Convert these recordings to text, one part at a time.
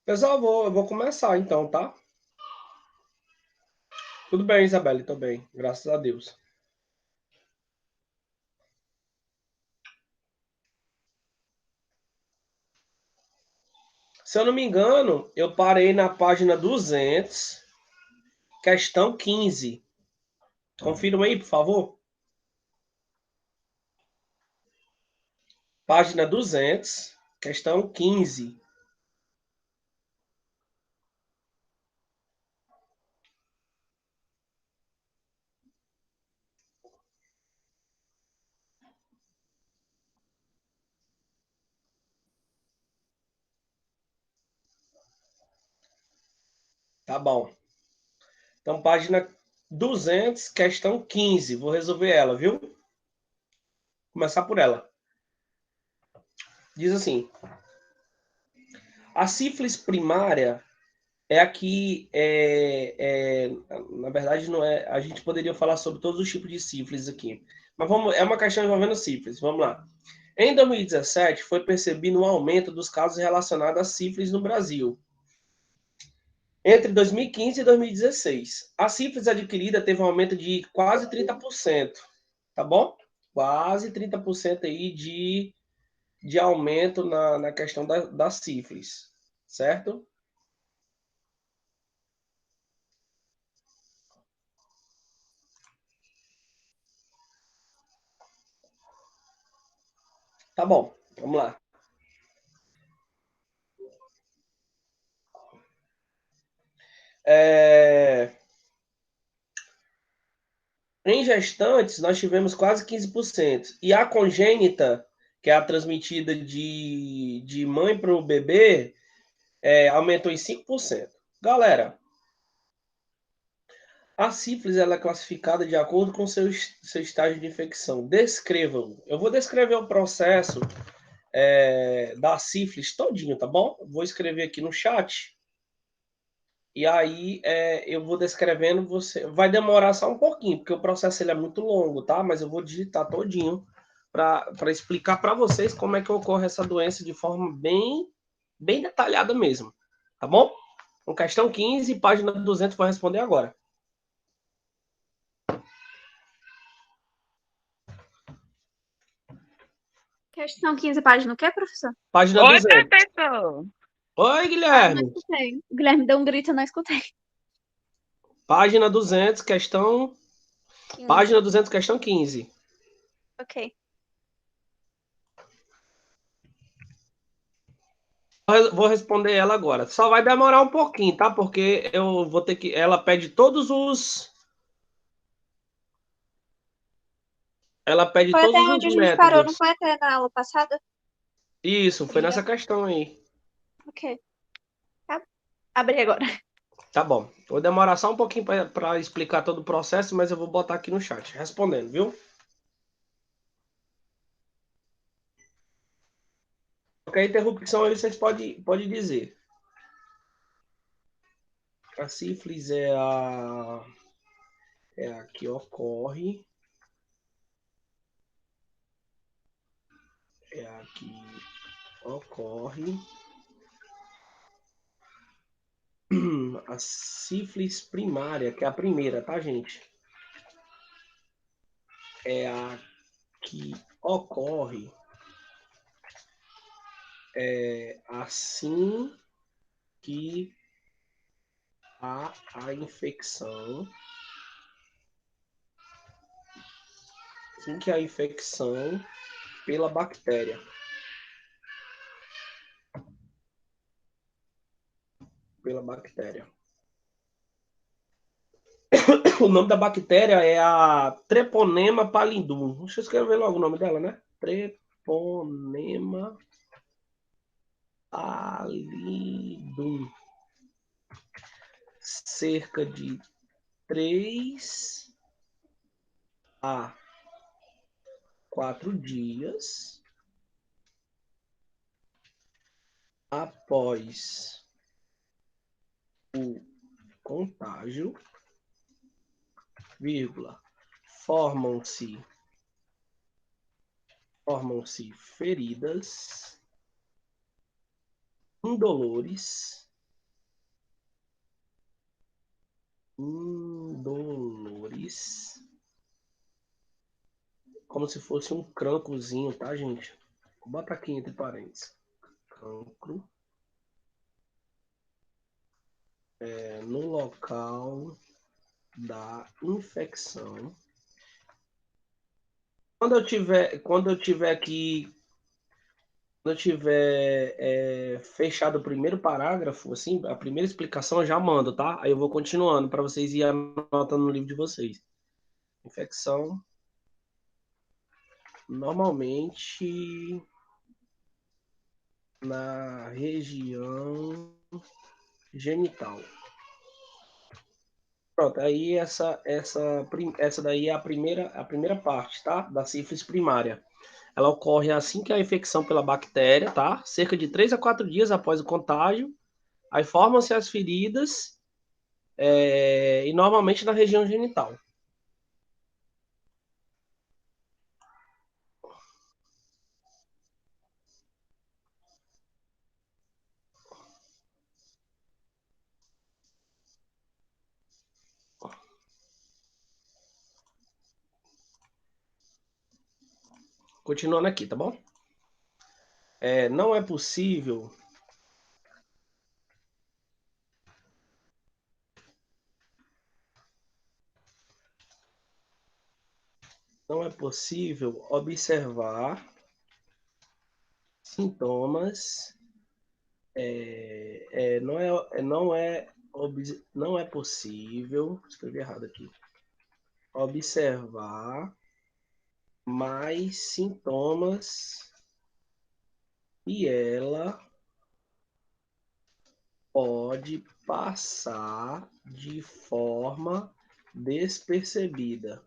Pessoal, eu vou começar então, tá? Tudo bem, Isabelle? Tô bem, graças a Deus. Se eu não me engano, eu parei na página 200, questão 15. Confiram aí, por favor. Página 200, questão 15. Tá bom. Então, página 200, questão 15. Vou resolver ela, viu? Começar por ela. Diz assim: a sífilis primária é aqui, na verdade, não é. A gente poderia falar sobre todos os tipos de sífilis aqui. Mas vamos, é uma questão envolvendo sífilis. Vamos lá. Em 2017, foi percebido um aumento dos casos relacionados a sífilis no Brasil. Entre 2015 e 2016, a sífilis adquirida teve um aumento de quase 30%, tá bom? Quase 30% aí de aumento na questão da sífilis, certo? Tá bom, vamos lá. É... Em gestantes, nós tivemos quase 15%. E a congênita, que é a transmitida de mãe para o bebê, aumentou em 5%. Galera, a sífilis ela é classificada de acordo com seu estágio de infecção. Descrevam. Eu vou descrever o processo da sífilis todinho, tá bom? Vou escrever aqui no chat. E aí eu vou descrevendo, você vai demorar só um pouquinho, porque o processo ele é muito longo, tá? Mas eu vou digitar todinho para explicar para vocês como é que ocorre essa doença de forma bem detalhada mesmo, tá bom? Com questão 15, página 200, vou responder agora. Questão 15, página o quê, professor? Página Oi, 200. professor. Oi, Ah, não Guilherme. escutei. O Guilherme deu um grito, eu não escutei. Página 200, questão. 15. Página 200, questão 15. Ok. Vou responder ela agora. Só vai demorar um pouquinho, tá? Porque eu vou ter que. Ela pede todos os. Ela pede Foi até todos os onde a gente parou, não métodos. foi até na aula passada? Isso, foi nessa Obrigada. questão aí. Ok. Tá. Abri agora. Tá bom. Vou demorar só um pouquinho para explicar todo o processo, mas eu vou botar aqui no chat, respondendo, viu? Qualquer interrupção aí vocês podem dizer. A sífilis é a que ocorre. É a que ocorre. A sífilis primária, que é a primeira, tá, gente? É a que ocorre assim que há a infecção, assim que há a infecção pela bactéria. Pela bactéria. O nome da bactéria é a Treponema pallidum. Deixa eu escrever logo o nome dela, né? Treponema pallidum. Cerca de 3 a 4 dias após o contágio, vírgula, formam-se feridas indolores indolores. Como se fosse um crancozinho, tá, gente? Bota aqui entre parênteses. Cancro. No local da infecção. Quando eu tiver aqui, quando eu tiver fechado o primeiro parágrafo, assim, a primeira explicação eu já mando, tá? Aí eu vou continuando para vocês irem anotando no livro de vocês. Infecção normalmente na região genital. Pronto, aí essa daí é a primeira parte, tá? Da sífilis primária. Ela ocorre assim que a infecção pela bactéria, tá? Cerca de 3 a 4 dias após o contágio. Aí formam-se as feridas e normalmente na região genital. Continuando aqui, tá bom? Não é possível observar sintomas. Não é possível, escrevi errado aqui, observar mais sintomas e ela pode passar de forma despercebida,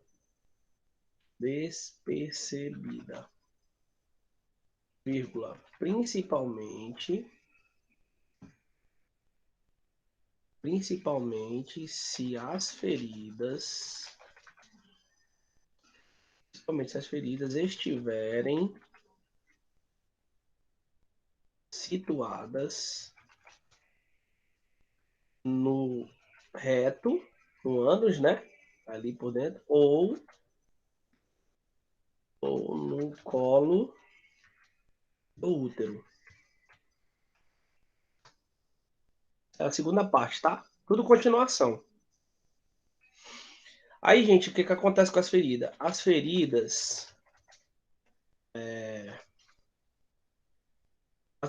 vírgula, principalmente se as feridas estiverem situadas no reto, no ânus, né? Ali por dentro, ou no colo do útero. É a segunda parte, tá? Tudo continuação. Aí, gente, o que acontece com as feridas? As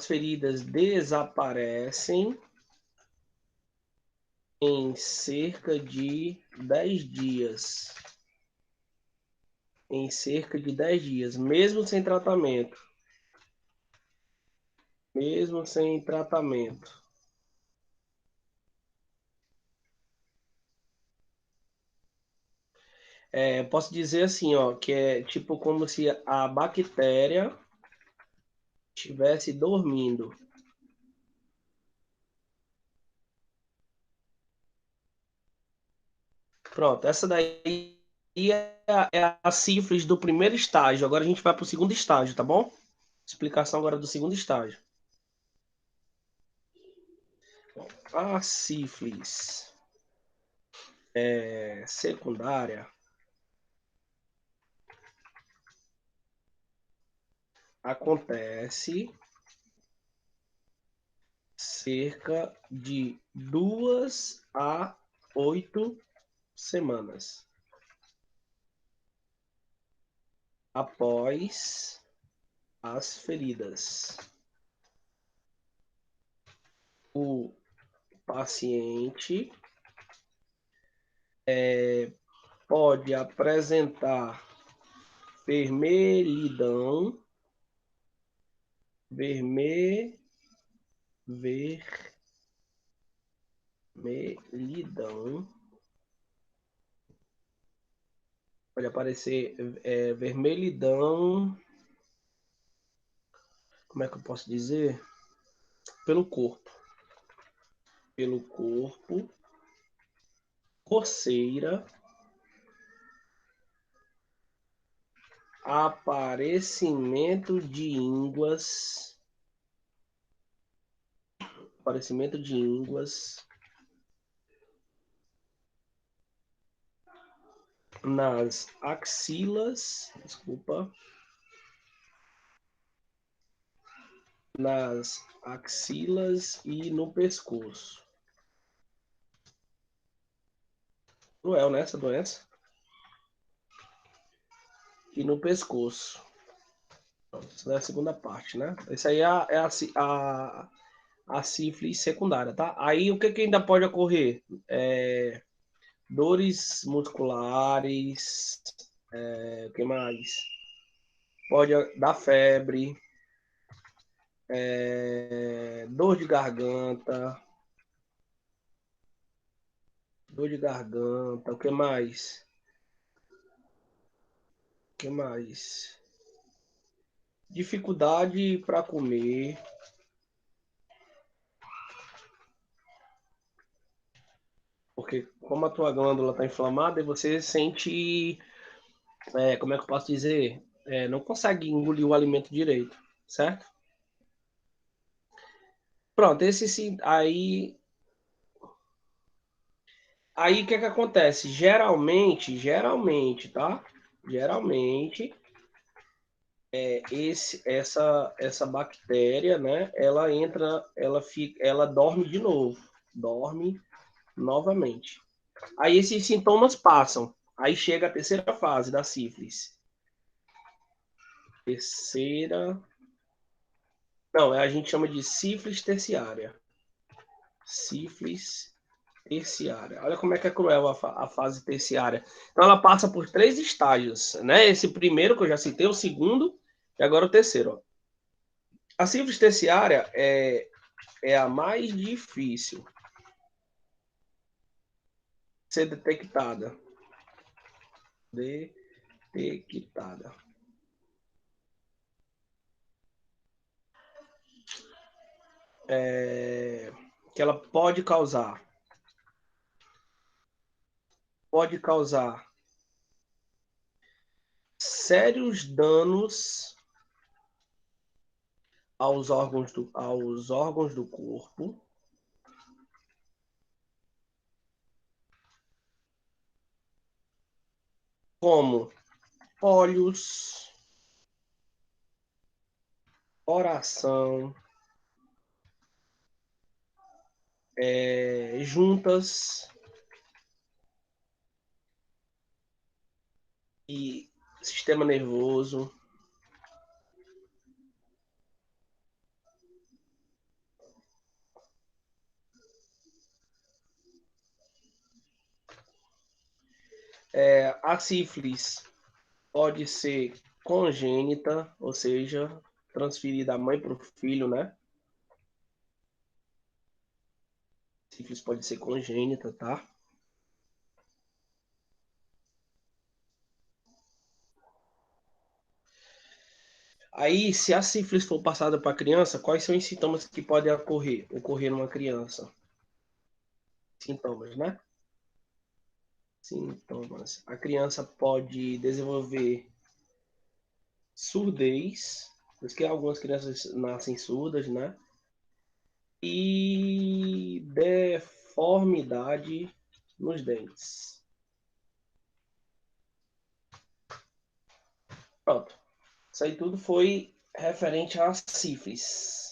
feridas desaparecem em cerca de 10 dias. Em cerca de 10 dias, mesmo sem tratamento. Mesmo sem tratamento. Posso dizer assim, ó, que é tipo como se a bactéria estivesse dormindo. Pronto, essa daí é a sífilis do primeiro estágio. Agora a gente vai para o segundo estágio, tá bom? Explicação agora do segundo estágio. A sífilis secundária acontece cerca de 2 a 8 semanas após as feridas. O paciente pode apresentar vermelhidão, vermelhidão, pode aparecer vermelhidão, como é que eu posso dizer? Pelo corpo, coceira, aparecimento de ínguas, nas axilas, desculpa, nas axilas e no pescoço. Cruel, né, essa doença? E no pescoço. Essa é a segunda parte, né? Essa aí a sífilis secundária, tá? Aí o que ainda pode ocorrer? Dores musculares, o que mais? Pode dar febre, dor de garganta, o que mais? O que mais? Dificuldade para comer, porque como a tua glândula está inflamada, você sente, como é que eu posso dizer? Não consegue engolir o alimento direito, certo? Pronto, esse sim, aí o que acontece? Geralmente, tá? Geralmente, essa bactéria, né? Ela entra, ela dorme de novo, dorme novamente. Aí esses sintomas passam. Aí chega a terceira fase da sífilis. Terceira. Não, a gente chama de sífilis terciária. Sífilis terciária. Olha como é que é cruel a fase terciária. Então ela passa por 3 estágios, né? Esse primeiro que eu já citei, o segundo e agora o terceiro. Ó. A sífilis terciária é a mais difícil de ser detectada. Detectada. Que ela pode causar sérios danos aos órgãos do corpo, como olhos, coração, juntas e sistema nervoso. A sífilis pode ser congênita, ou seja, transferida da mãe para o filho, né? Sífilis pode ser congênita, tá? Aí, se a sífilis for passada para a criança, quais são os sintomas que podem ocorrer numa criança? Sintomas, né? Sintomas. A criança pode desenvolver surdez, por isso que algumas crianças nascem surdas, né? E deformidade nos dentes. Pronto. Isso aí tudo foi referente a sífilis.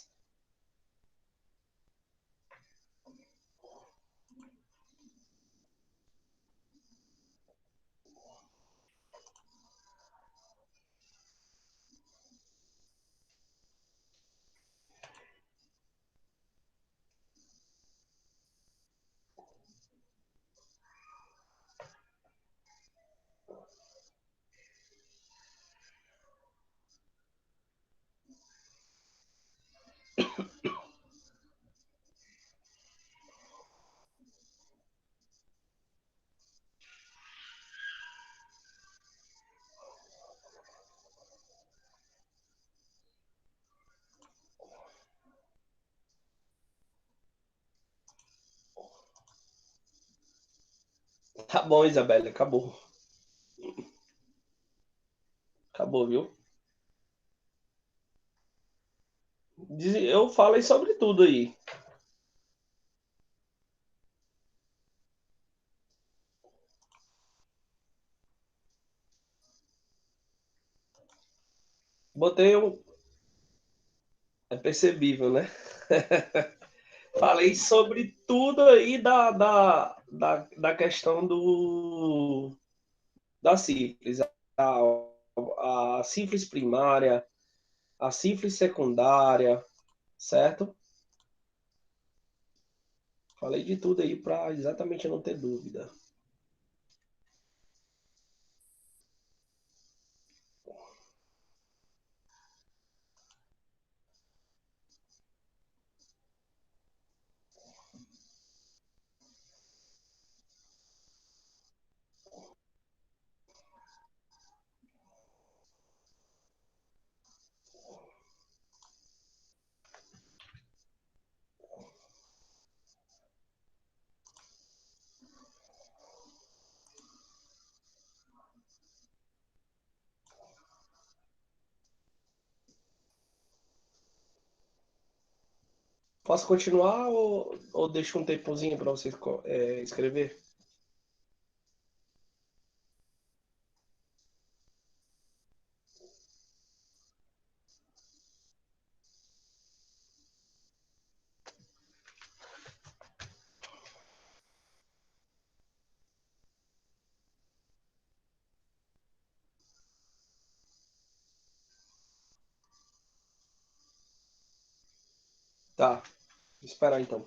Tá bom, Isabelle, acabou. Acabou, viu? Eu falei sobre tudo aí. Botei um. É percebível, né? Falei sobre tudo aí da questão da sífilis. A sífilis primária, a sífilis secundária, certo? Falei de tudo aí para exatamente não ter dúvida. Posso continuar ou deixo um tempozinho para vocês escrever? Tá, vou esperar então.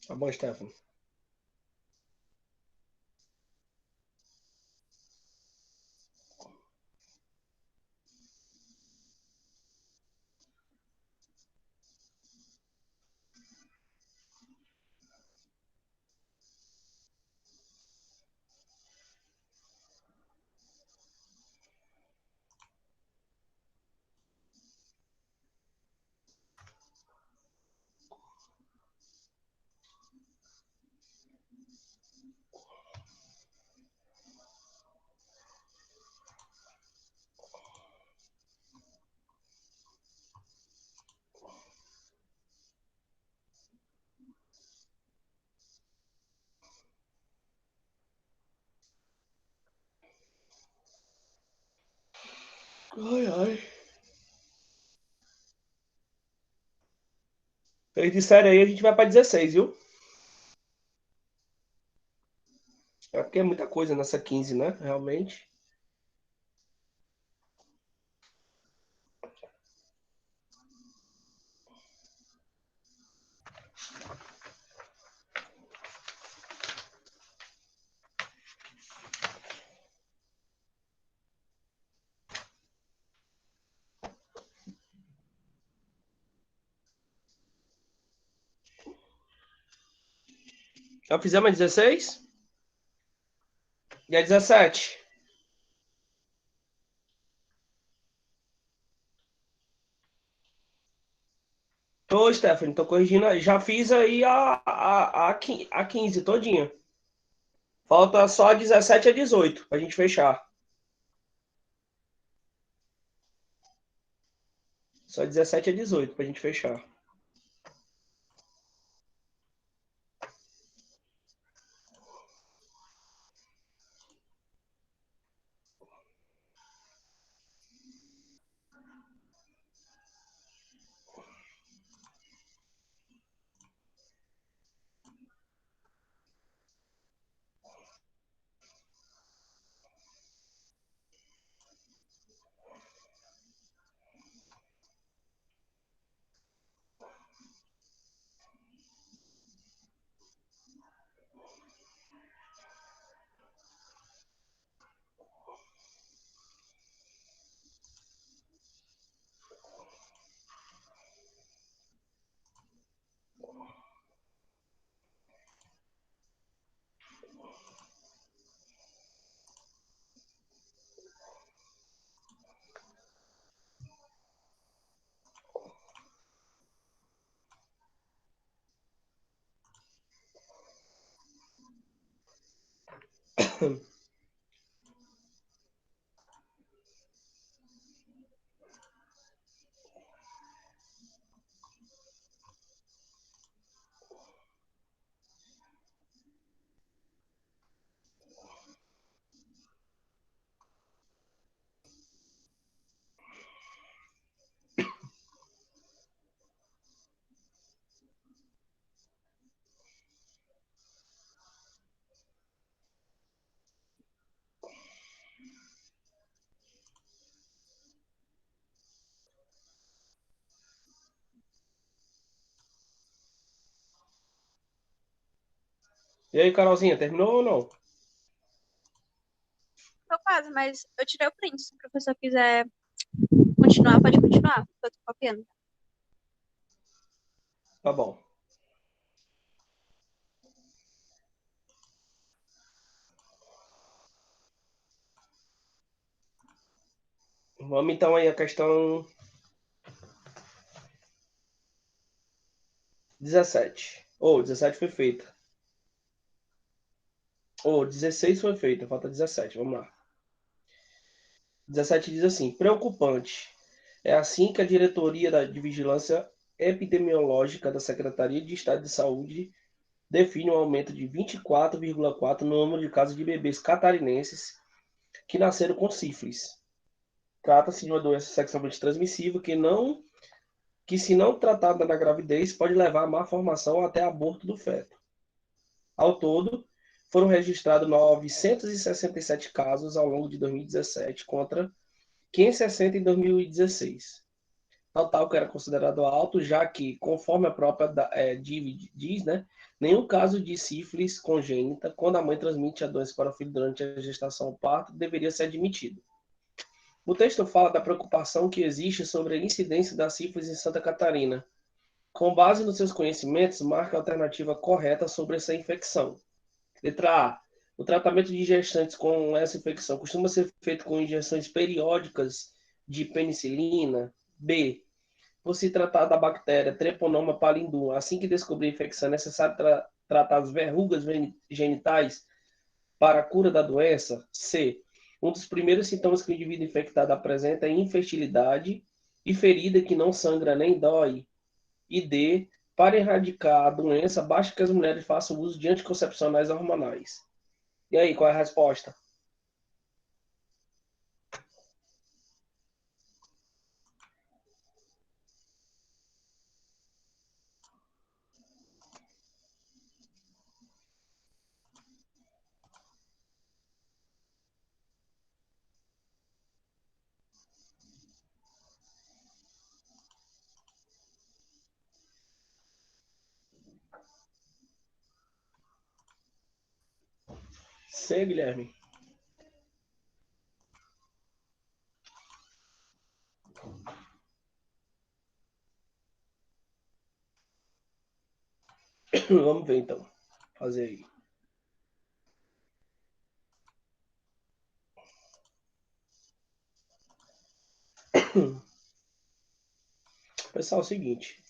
Tá bom, Stefano. Ai, ai. Fez de série aí, a gente vai para 16, viu? É porque é muita coisa nessa 15, né? Realmente. Já fizemos a 16? E a 17? Ô, Stephanie, tô corrigindo aí. Já fiz aí a 15 todinha. Falta só a 17 e a 18 pra gente fechar. Só 17 e a 18 pra gente fechar. E aí, Carolzinha, terminou ou não? Tô quase, mas eu tirei o print. Se o professor quiser continuar, pode continuar. Eu tô copiando. Tá bom. Vamos então aí a questão 17. 17 foi feita. 16 foi feita, falta 17. Vamos lá. 17 diz assim: preocupante. É assim que a diretoria de vigilância epidemiológica da Secretaria de Estado de Saúde define um aumento de 24,4 no número de casos de bebês catarinenses que nasceram com sífilis. Trata-se de uma doença sexualmente transmissível que, se não tratada na gravidez, pode levar à má formação ou até aborto do feto. Ao todo, foram registrados 967 casos ao longo de 2017 contra 560 em 2016. Total que era considerado alto, já que, conforme a própria DIV diz, né, nenhum caso de sífilis congênita, quando a mãe transmite a doença para o filho durante a gestação ou parto, deveria ser admitido. O texto fala da preocupação que existe sobre a incidência da sífilis em Santa Catarina. Com base nos seus conhecimentos, marca a alternativa correta sobre essa infecção. Letra A. O tratamento de gestantes com essa infecção costuma ser feito com injeções periódicas de penicilina. B. Por se tratar da bactéria Treponema pallidum, assim que descobrir a infecção, é necessário tratar as verrugas genitais para a cura da doença. C. Um dos primeiros sintomas que o indivíduo infectado apresenta é infertilidade e ferida que não sangra nem dói. E D. Para erradicar a doença, basta que as mulheres façam uso de anticoncepcionais hormonais. E aí, qual é a resposta? C, Guilherme. Vamos ver então. Fazer aí. Pessoal, é o seguinte.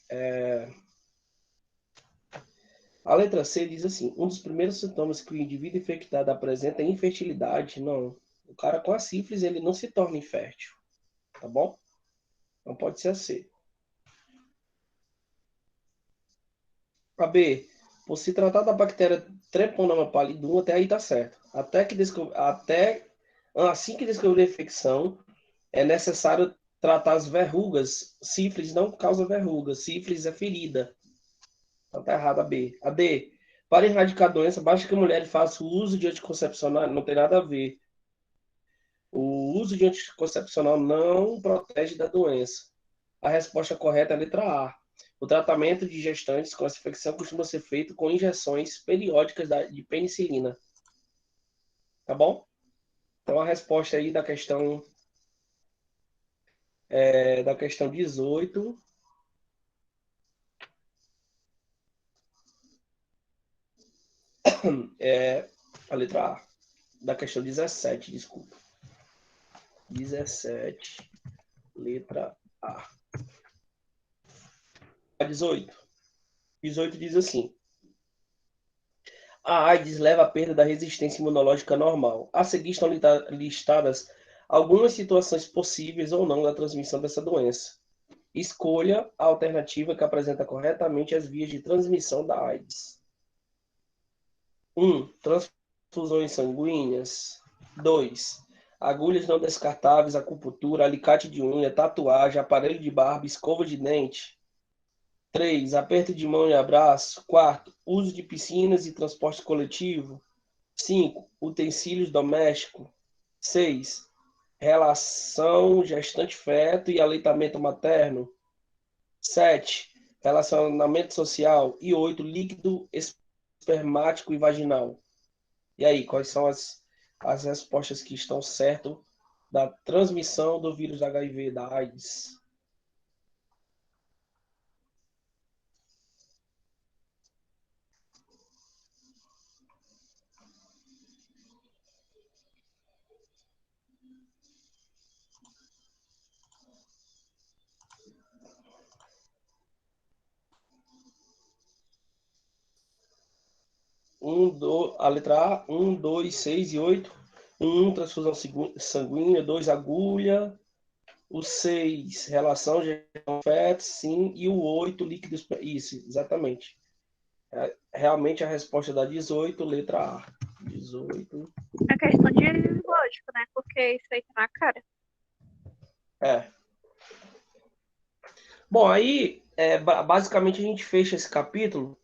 A letra C diz assim: um dos primeiros sintomas que o indivíduo infectado apresenta é infertilidade. Não. O cara com a sífilis, ele não se torna infértil. Tá bom? Não pode ser a C. A B. Por se tratar da bactéria Treponema pallidum, até aí tá certo. Assim que descobrir a infecção, é necessário tratar as verrugas. Sífilis não causa verrugas. Sífilis é ferida. Então tá errado a B. A D. Para erradicar a doença, basta que a mulher faça o uso de anticoncepcional. Não tem nada a ver. O uso de anticoncepcional não protege da doença. A resposta correta é a letra A. O tratamento de gestantes com essa infecção costuma ser feito com injeções periódicas de penicilina. Tá bom? Então a resposta aí da questão 18 é a letra A. Da questão 17, desculpa. 17, letra A. A 18. 18 diz assim: A AIDS leva à perda da resistência imunológica normal. A seguir estão listadas algumas situações possíveis ou não da transmissão dessa doença. Escolha a alternativa que apresenta corretamente as vias de transmissão da AIDS. 1. Transfusões sanguíneas. 2. Agulhas não descartáveis, acupuntura, alicate de unha, tatuagem, aparelho de barba, escova de dente. 3. Aperto de mão e abraço. 4. Uso de piscinas e transporte coletivo. 5. Utensílios domésticos. 6. Relação gestante-feto e aleitamento materno. 7. Relacionamento social. E 8. Líquido espermático e vaginal. E aí, quais são as respostas que estão certas da transmissão do vírus HIV, da AIDS? A letra A, 1, 2, 6 e 8. 1, transfusão sanguínea. 2, agulha. O 6, relação feto, sim. E o 8, líquidos. Isso, exatamente. Realmente a resposta da 18, letra A. 18. É questão de lógico, né? Porque isso aí tá na cara. É. Bom, aí, basicamente, a gente fecha esse capítulo.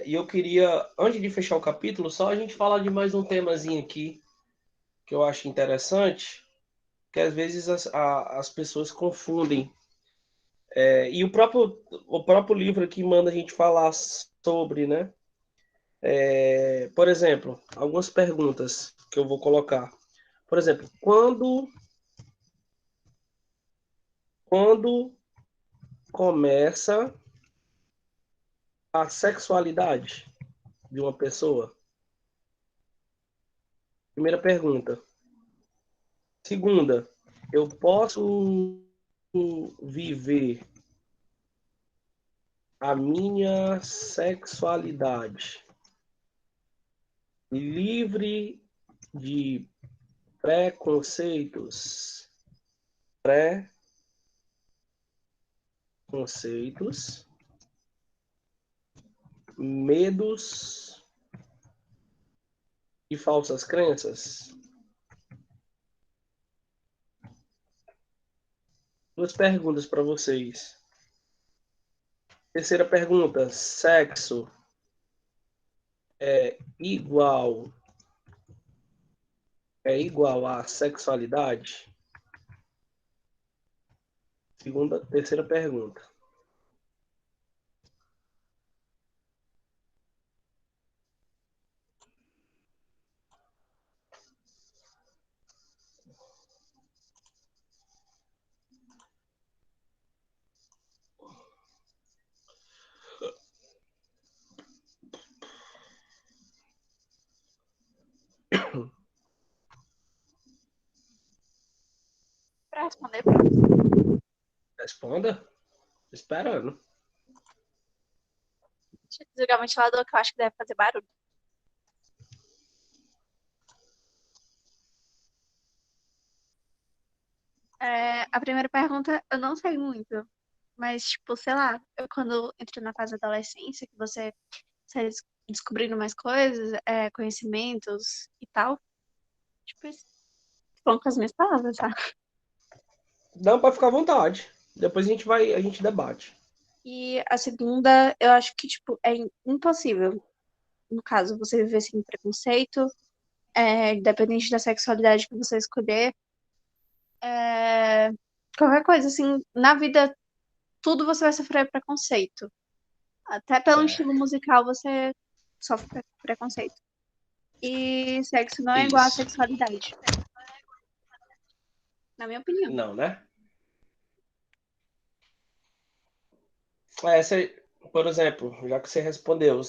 E eu queria, antes de fechar o capítulo, só a gente falar de mais um temazinho aqui que eu acho interessante, que às vezes as pessoas confundem. E o próprio livro aqui manda a gente falar sobre, né? Por exemplo, algumas perguntas que eu vou colocar. Por exemplo, quando começa a sexualidade de uma pessoa? Primeira pergunta. Segunda, eu posso viver a minha sexualidade livre de preconceitos, preconceitos, medos e falsas crenças? Duas perguntas para vocês. Terceira pergunta: sexo é igual a sexualidade? Terceira pergunta. Pra responder, pronto. Responda. Esperando. Deixa eu desligar o ventilador que eu acho que deve fazer barulho. A primeira pergunta eu não sei muito, mas, tipo, sei lá, eu quando entro na fase da adolescência, que você sai descobrindo mais coisas, conhecimentos e tal, tipo, isso vão com as minhas palavras, tá? Não, para ficar à vontade. Depois a gente debate. E a segunda, eu acho que, tipo, é impossível, no caso, você viver sem preconceito, independente da sexualidade que você escolher, é, qualquer coisa, assim, na vida, tudo você vai sofrer preconceito. Até pelo É, estilo musical você sofre preconceito. E sexo não é igual a isso. sexualidade, na minha opinião. Não, né? Por exemplo, já que você respondeu,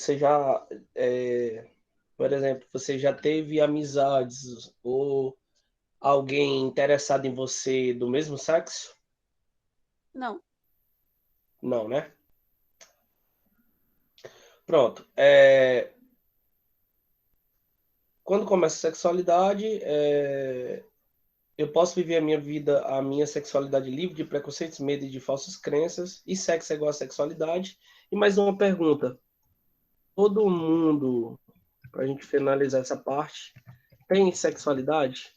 por exemplo, você já teve amizades ou alguém interessado em você do mesmo sexo? Não. Não, né? Pronto. Quando começa a sexualidade, eu posso viver a minha vida, a minha sexualidade livre de preconceitos, medo e de falsas crenças, e sexo é igual a sexualidade. E mais uma pergunta. Todo mundo, para a gente finalizar essa parte, tem sexualidade?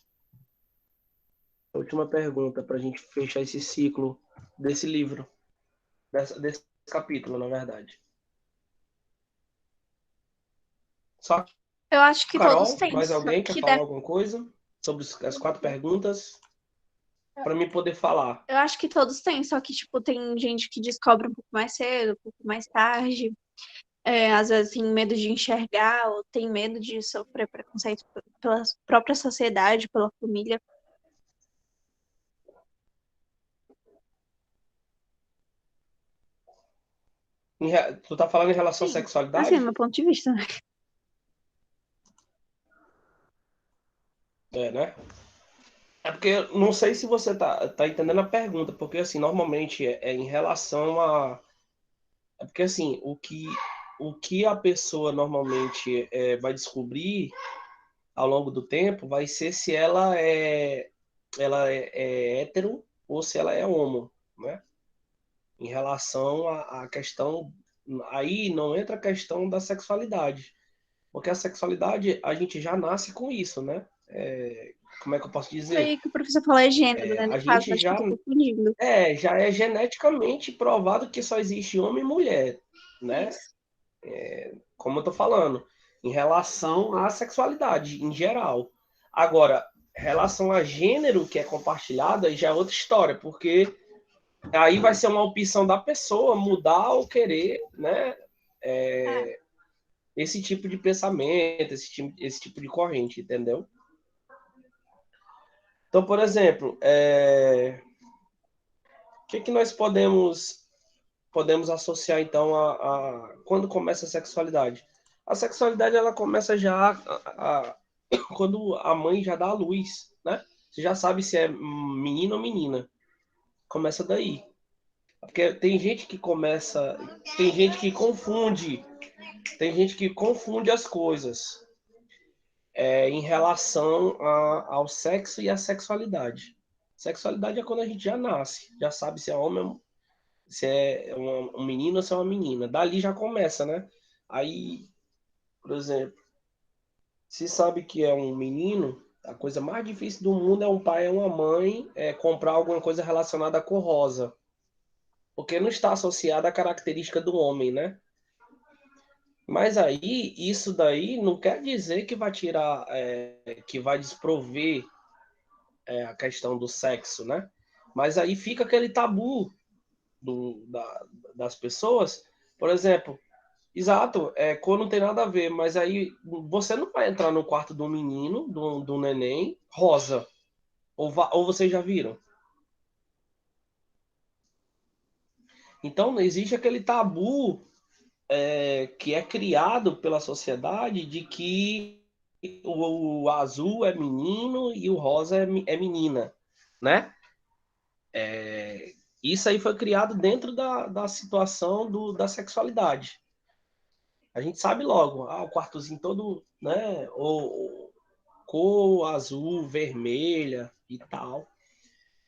A última pergunta para a gente fechar esse ciclo desse livro, desse capítulo, na verdade. Só Eu acho que todos Carol, têm, mais só alguém quer que falar alguma coisa sobre as 4 perguntas para mim poder falar? eu acho que todos têm, só que, tipo, tem gente que descobre um pouco mais cedo, um pouco mais tarde. Às vezes tem medo de enxergar, ou tem medo de sofrer preconceito pela própria sociedade, pela família. Tu tá falando em relação à Sim, assim, do sexualidade? meu ponto de vista, né? É, né? É porque eu não sei se você tá entendendo a pergunta, porque assim, normalmente é em relação a. É porque assim, o que a pessoa normalmente vai descobrir ao longo do tempo vai ser se ela é hétero ou se ela é homo, né? Em relação à questão. Aí não entra a questão da sexualidade. Porque a sexualidade, a gente já nasce com isso, né? Como é que eu posso Isso dizer? aí que o professor falou é gênero, né? No A caso, gente acho que eu já tô confundindo. já é geneticamente provado que só existe homem e mulher, né? Isso. Como eu tô falando, em relação à sexualidade em geral. Agora, relação a gênero que é compartilhado, aí já é outra história, porque aí vai ser uma opção da pessoa mudar ou querer, né? É. Esse tipo de pensamento, esse tipo de corrente, entendeu? Então, por exemplo, o que nós podemos associar então a quando começa a sexualidade? A sexualidade ela começa já quando a mãe já dá a luz, né? Você já sabe se é menino ou menina. Começa daí. Porque tem gente que confunde as coisas em relação ao sexo e à sexualidade. Sexualidade é quando a gente já nasce, já sabe se é homem, se é um menino ou se é uma menina. Dali já começa, né? Aí, por exemplo, se sabe que é um menino, a coisa mais difícil do mundo é um pai e uma mãe comprar alguma coisa relacionada à cor rosa, porque não está associada à característica do homem, né? Mas aí, isso daí não quer dizer que vai tirar, que vai desprover a questão do sexo, né? Mas aí fica aquele tabu das pessoas. Por exemplo, exato, cor não tem nada a ver, mas aí você não vai entrar no quarto do menino, do neném, rosa. Ou vocês já viram? Então, existe aquele tabu que é criado pela sociedade de que o azul é menino e o rosa é menina, né? Isso aí foi criado dentro da situação da sexualidade. A gente sabe logo, o quartozinho todo, né? Ou cor azul, vermelha e tal.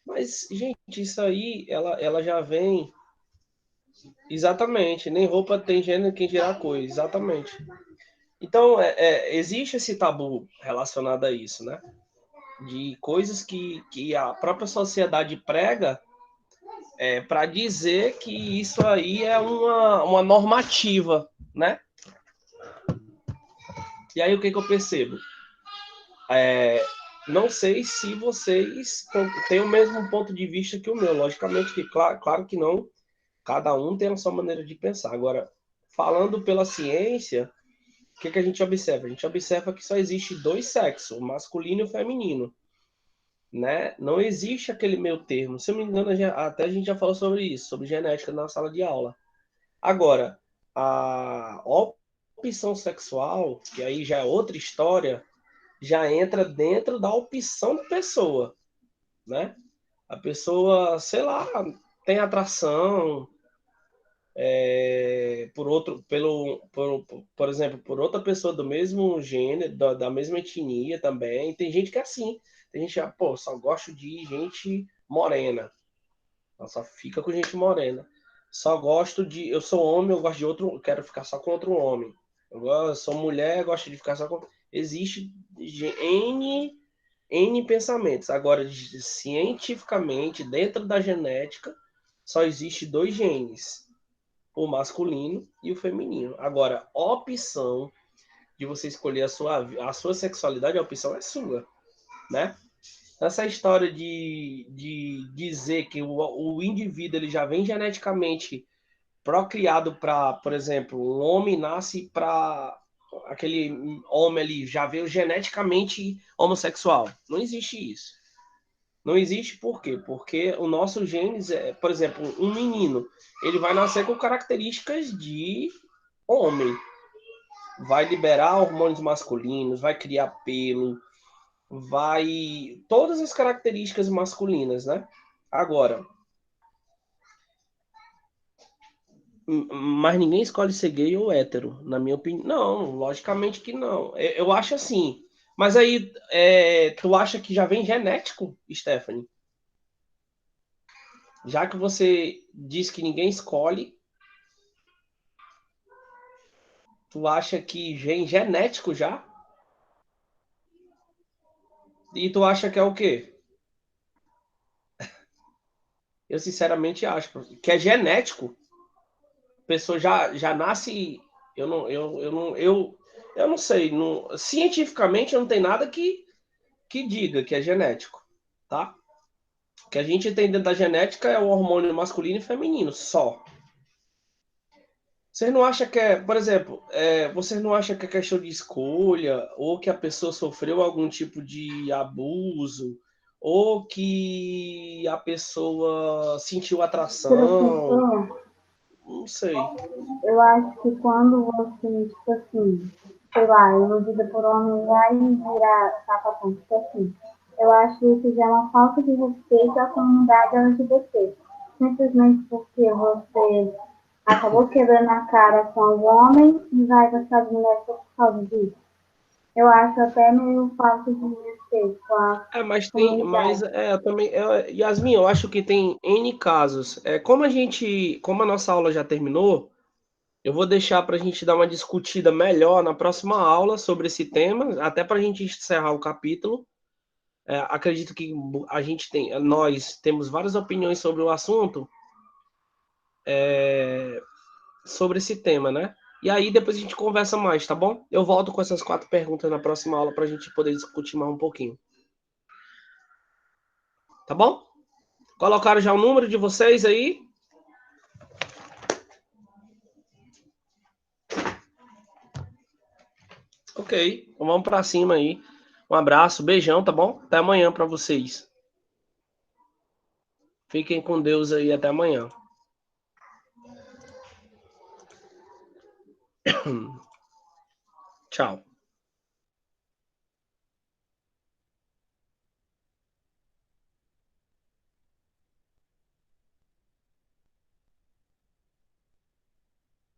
Mas, gente, isso aí, ela já vem. Exatamente, nem roupa tem gênero quem dirá coisa, exatamente. Então, existe esse tabu relacionado a isso, né? De coisas que a própria sociedade prega para dizer que isso aí é uma normativa, né? E aí o que eu percebo? Não sei se vocês têm o mesmo ponto de vista que o meu. Logicamente que, claro que não. Cada um tem a sua maneira de pensar. Agora, falando pela ciência, o que a gente observa? A gente observa que só existe dois sexos, o masculino e o feminino, né? Não existe aquele meio termo. Se eu não me engano, até a gente já falou sobre isso, sobre genética na sala de aula. Agora, a opção sexual, que aí já é outra história, já entra dentro da opção da pessoa, né? A pessoa, sei lá, tem atração, por exemplo, por outra pessoa do mesmo gênero, da mesma etnia também. Tem gente que é assim. Tem gente que, pô, só gosto de gente morena. Ela só fica com gente morena. Só gosto de. Eu sou homem, eu gosto de outro. Quero ficar só com outro homem. Eu sou mulher, gosto de ficar só com. Existe N pensamentos. Agora, cientificamente, dentro da genética, só existe dois genes: o masculino e o feminino. Agora, opção de você escolher a sua sexualidade, a opção é sua, né? Essa história de dizer que o indivíduo ele já vem geneticamente procriado para, por exemplo, um homem nasce para aquele homem ali já veio geneticamente homossexual. Não existe isso. Não existe por quê? Porque o nosso genes por exemplo, um menino, ele vai nascer com características de homem. Vai liberar hormônios masculinos, vai criar pelo, vai todas as características masculinas, né? Agora, mas ninguém escolhe ser gay ou hétero, na minha opinião. Não, logicamente que não. Eu acho assim. Mas aí, tu acha que já vem genético, Stephanie? Já que você diz que ninguém escolhe, tu acha que vem genético já? E tu acha que é o quê? Eu sinceramente acho que é genético. A pessoa já nasce. Eu não sei. Cientificamente não tem nada que diga que é genético, tá? O que a gente tem dentro da genética é o hormônio masculino e feminino, só. Você não acha que por exemplo, você não acha que é questão de escolha, ou que a pessoa sofreu algum tipo de abuso, ou que a pessoa sentiu atração? Professor, Não sei. eu acho que quando você, tipo assim, sei lá, iludida por homem vai virar sapatão, tipo assim, eu acho que isso já é uma falta de respeito à comunidade LGBT. Simplesmente porque você acabou quebrando a cara com os homens e vai gostar de mulher por causa disso. Eu acho até meio falta de respeito com a Mas comunidade. também, Yasmin, eu acho que tem N casos. Como a nossa aula já terminou, eu vou deixar para a gente dar uma discutida melhor na próxima aula sobre esse tema, até para a gente encerrar o capítulo. Acredito que nós temos várias opiniões sobre o assunto, sobre esse tema, né? E aí depois a gente conversa mais, tá bom? Eu volto com essas 4 perguntas na próxima aula para a gente poder discutir mais um pouquinho. Tá bom? Colocaram já o número de vocês aí? Ok, então vamos para cima aí. Um abraço, beijão, tá bom? Até amanhã para vocês. Fiquem com Deus aí, até amanhã. Tchau.